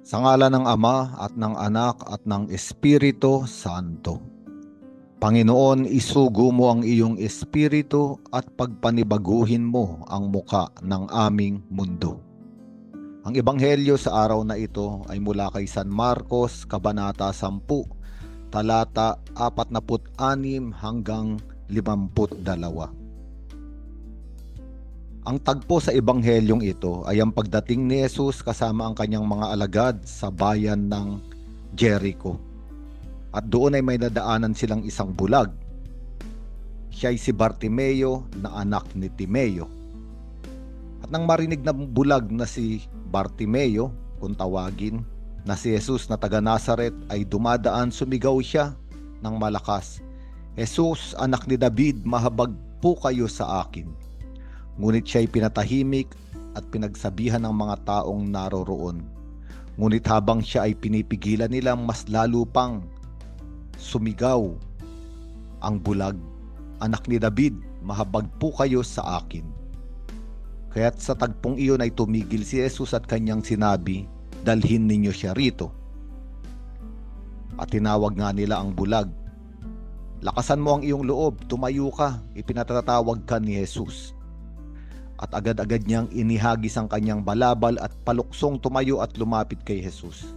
Sa ngala ng Ama at ng Anak at ng Espiritu Santo. Panginoon, isugo mo ang iyong espiritu at pagpanibaguhin mo ang muka ng aming mundo. Ang ebanghelyo sa araw na ito ay mula kay San Marcos, Kabanata 10, talata 46 hanggang 52. Ang tagpo sa ebanghelyong ito ay ang pagdating ni Jesus kasama ang kanyang mga alagad sa bayan ng Jericho. At doon ay may nadaanan silang isang bulag. Siya ay si Bartimeo na anak ni Timeo. At nang marinig ng bulag na si Bartimeo, kung tawagin, na si Jesus na taga Nazaret ay dumadaan, sumigaw siya ng malakas, "Jesus, anak ni David, mahabag po kayo sa akin." Ngunit siya ay pinatahimik at pinagsabihan ng mga taong naroroon. Ngunit habang siya ay pinipigilan nila, mas lalo pang sumigaw ang bulag, "Anak ni David, mahabag po kayo sa akin." Kaya't sa tagpong iyon ay tumigil si Jesus at kanyang sinabi, "Dalhin ninyo siya rito." At tinawag nga nila ang bulag. "Lakasan mo ang iyong loob, tumayo ka," ipinatatawag ka ni Jesus. At agad-agad niyang inihagis ang kanyang balabal at paluksong tumayo at lumapit kay Jesus.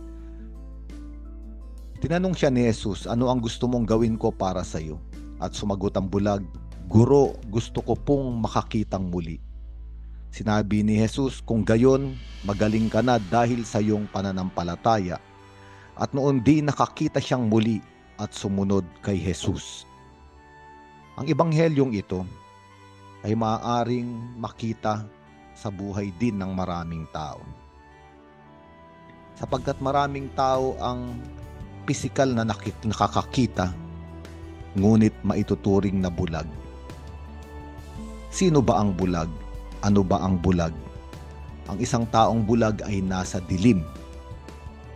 Tinanong siya ni Jesus, "Ano ang gusto mong gawin ko para sa iyo?" At sumagot ang bulag, "Guro, gusto ko pong makakitang muli." Sinabi ni Jesus, "Kung gayon, magaling ka na dahil sa iyong pananampalataya." At noon di nakakita siyang muli at sumunod kay Jesus. Ang ebanghelyong ito ay maaaring makita sa buhay din ng maraming tao. Sapagkat maraming tao ang pisikal na nakakakita, ngunit maituturing na bulag. Sino ba ang bulag? Ano ba ang bulag? Ang isang taong bulag ay nasa dilim,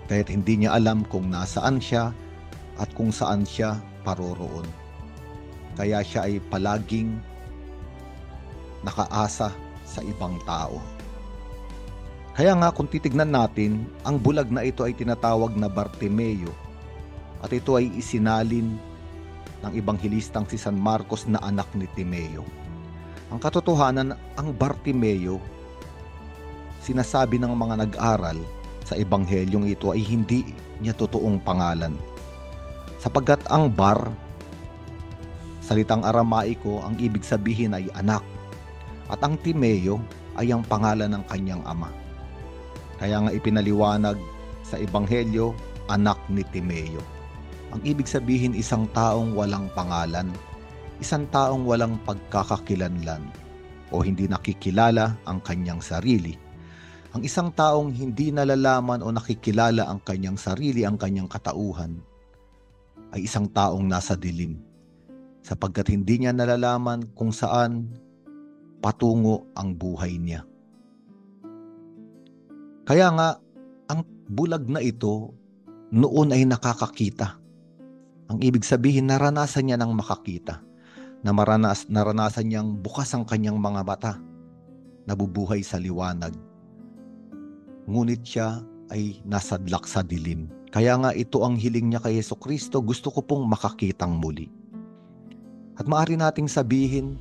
kaya't hindi niya alam kung nasaan siya at kung saan siya paroroon. Kaya siya ay palaging nakaasa sa ibang tao. Kaya nga kung titignan natin, ang bulag na ito ay tinatawag na Bartimeo at ito ay isinalin ng ebanghilistang si San Marcos na anak ni Timeo. Ang katotohanan, ang Bartimeo, sinasabi ng mga nag-aral sa ebanghelyong ito ay hindi niya totoong pangalan. Sapagkat ang bar, salitang Aramaiko, ang ibig sabihin ay anak. At ang Timeo ay ang pangalan ng kanyang ama. Kaya nga ipinaliwanag sa ebanghelyo, anak ni Timeo. Ang ibig sabihin, isang taong walang pangalan, isang taong walang pagkakakilanlan o hindi nakikilala ang kanyang sarili. Ang isang taong hindi nalalaman o nakikilala ang kanyang sarili, ang kanyang katauhan, ay isang taong nasa dilim. Sapagkat hindi niya nalalaman kung saan patungo ang buhay niya. Kaya nga, ang bulag na ito noon ay nakakakita. Ang ibig sabihin, naranasan niya ng makakita. Naranasan niyang bukas ang kanyang mga mata, nabubuhay sa liwanag. Ngunit siya ay nasadlak sa dilim. Kaya nga ito ang hiling niya kay Jesucristo, "Gusto ko pong makakitang muli." At maaari nating sabihin,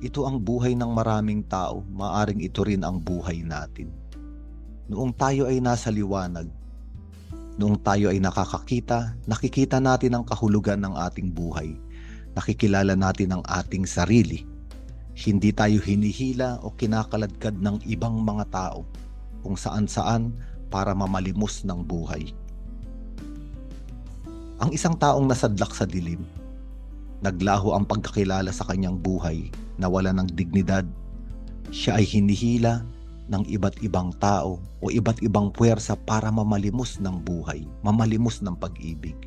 ito ang buhay ng maraming tao, maaring ito rin ang buhay natin. Noong tayo ay nasa liwanag, noong tayo ay nakakakita, nakikita natin ang kahulugan ng ating buhay, nakikilala natin ang ating sarili. Hindi tayo hinihila o kinakaladkad ng ibang mga tao kung saan-saan para mamalimos ng buhay. Ang isang taong nasadlak sa dilim, naglaho ang pagkakilala sa kanyang buhay, nawala ng dignidad, siya ay hinihila ng iba't ibang tao o iba't ibang puwersa para mamalimos ng buhay, mamalimos ng pag-ibig.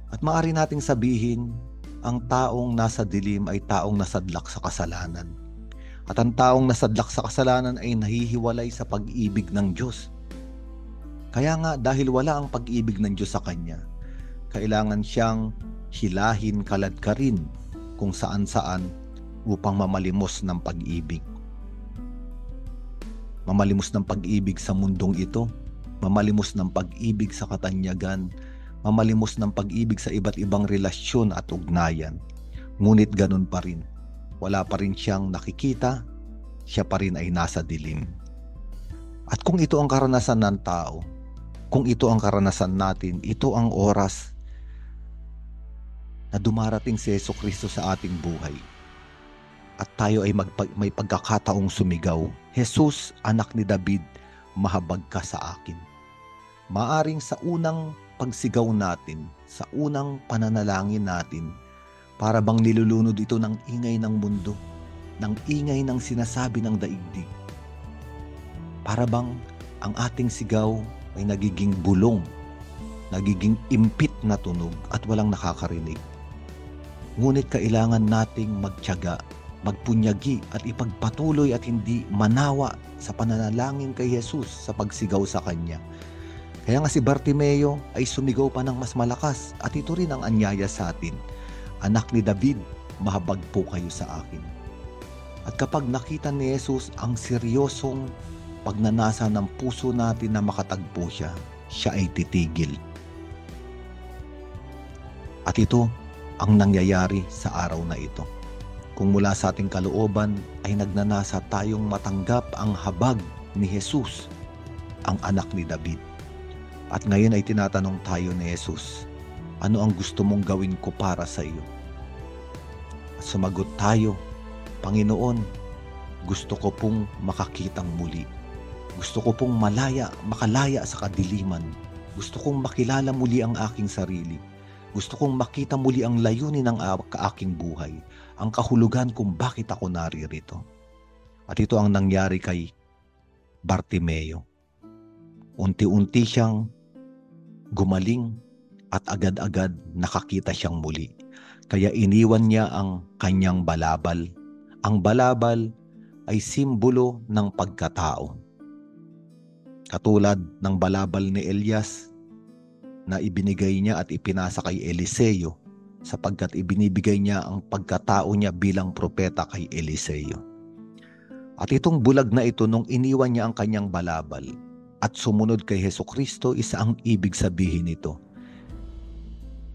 At maaari nating sabihin, ang taong nasa dilim ay taong nasadlak sa kasalanan. At ang taong nasadlak sa kasalanan ay nahihiwalay sa pag-ibig ng Diyos. Kaya nga, dahil wala ang pag-ibig ng Diyos sa kanya, kailangan siyang hilahin kaladkarin kung saan-saan upang mamalimos ng pag-ibig. Mamalimos ng pag-ibig sa mundong ito, mamalimos ng pag-ibig sa katanyagan, mamalimos ng pag-ibig sa iba't ibang relasyon at ugnayan. Ngunit ganun pa rin, wala pa rin siyang nakikita, siya pa rin ay nasa dilim. At kung ito ang karanasan ng tao, kung ito ang karanasan natin, ito ang oras na dumarating si Jesucristo sa ating buhay. At tayo ay may pagkakataong sumigaw, Jesus, anak ni David, mahabag ka sa akin. Maaring sa unang pagsigaw natin, sa unang pananalangin natin, para bang nilulunod ito ng ingay ng mundo, ng ingay ng sinasabi ng daigdig. Para bang ang ating sigaw ay nagiging bulong, nagiging impit na tunog at walang nakakarinig. Ngunit kailangan nating magtiyaga, magpunyagi at ipagpatuloy at hindi manawa sa pananalangin kay Jesus sa pagsigaw sa Kanya. Kaya nga si Bartimeo ay sumigaw pa ng mas malakas at ito rin ang anyaya sa atin. Anak ni David, mahabag po kayo sa akin. At kapag nakita ni Jesus ang seryosong pagnanasa ng puso natin na makatagpo siya, siya ay titigil. At ito ang nangyayari sa araw na ito. Kung mula sa ating kalooban ay nagnanasa tayong matanggap ang habag ni Jesus, ang anak ni David. At ngayon ay tinatanong tayo ni Jesus, ano ang gusto mong gawin ko para sa iyo? At sumagot tayo, Panginoon, gusto ko pong makakitang muli. Gusto ko pong makalaya sa kadiliman. Gusto kong makilala muli ang aking sarili. Gusto kong makita muli ang layunin ng aking buhay, ang kahulugan kung bakit ako naririto. At ito ang nangyari kay Bartimeo. Unti-unti siyang gumaling at agad-agad nakakita siyang muli. Kaya iniwan niya ang kanyang balabal. Ang balabal ay simbolo ng pagkatao. Katulad ng balabal ni Elias na ibinigay niya at ipinasa kay Eliseo sapagkat ibinibigay niya ang pagkatao niya bilang propeta kay Eliseo. At itong bulag na ito nung iniwan niya ang kanyang balabal at sumunod kay Jesucristo, isa ang ibig sabihin nito.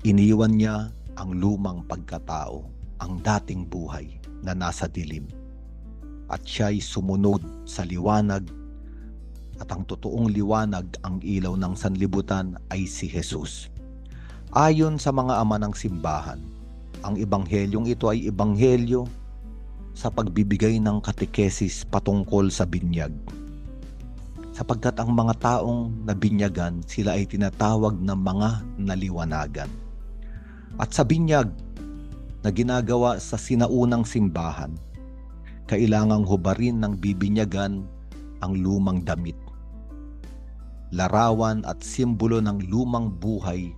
Iniwan niya ang lumang pagkatao, ang dating buhay na nasa dilim. At siya'y sumunod sa liwanag. At ang totoong liwanag, ang ilaw ng sanlibutan ay si Jesus. Ayon sa mga ama ng simbahan, ang ebanghelyong ito ay ebanghelyo sa pagbibigay ng katekesis patungkol sa binyag. Sapagkat ang mga taong nabinyagan, sila ay tinatawag na mga naliwanagan. At sa binyag na ginagawa sa sinaunang simbahan, kailangang hubarin ng bibinyagan ang lumang damit. Larawan at simbolo ng lumang buhay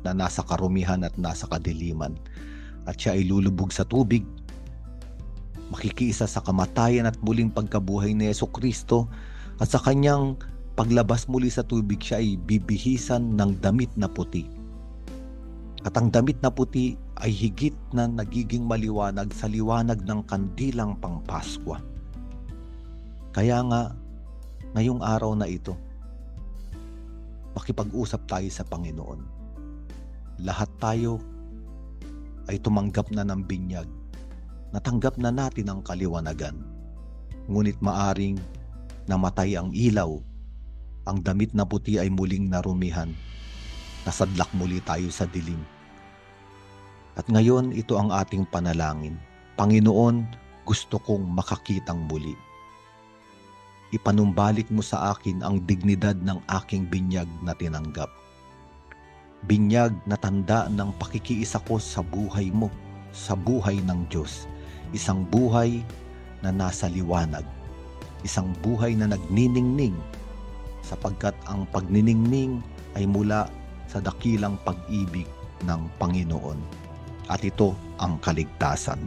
na nasa karumihan at nasa kadiliman. At siya ay lulubog sa tubig, makikiisa sa kamatayan at muling pagkabuhay ni Jesucristo, at sa kanyang paglabas muli sa tubig siya ay bibihisan ng damit na puti. At ang damit na puti ay higit na nagiging maliwanag sa liwanag ng kandilang pangpaskwa. Kaya nga, ngayong araw na ito, makipag-usap tayo sa Panginoon. Lahat tayo ay tumanggap na ng binyag. Natanggap na natin ang kaliwanagan. Ngunit maaring namatay ang ilaw. Ang damit na puti ay muling narumihan. Nasadlak muli tayo sa dilim. At ngayon, ito ang ating panalangin. Panginoon, gusto kong makakitang muli. Ipanumbalik mo sa akin ang dignidad ng aking binyag na tinanggap. Binyag na tanda ng pakikiisa ko sa buhay mo, sa buhay ng Diyos. Isang buhay na nasa liwanag. Isang buhay na nagniningning, sapagkat ang pagniningning ay mula sa dakilang pag-ibig ng Panginoon. At ito ang kaligtasan.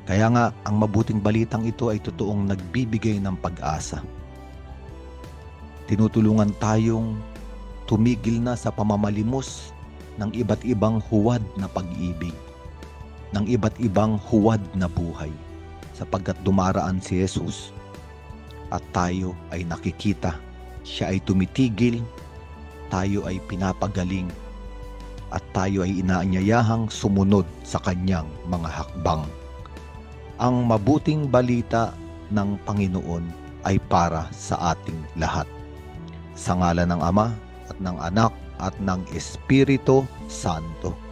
Kaya nga, ang mabuting balitang ito ay totoong nagbibigay ng pag-asa. Tinutulungan tayong tumigil na sa pamamalimos ng iba't ibang huwad na pag-ibig, ng iba't ibang huwad na buhay, sapagkat dumaraan si Jesus at tayo ay nakikita. Siya ay tumitigil tayo ay pinapagaling at tayo ay inaanyayahang sumunod sa kanyang mga hakbang. Ang mabuting balita ng Panginoon ay para sa ating lahat. Sa ngalan ng Ama at ng Anak at ng Espiritu Santo.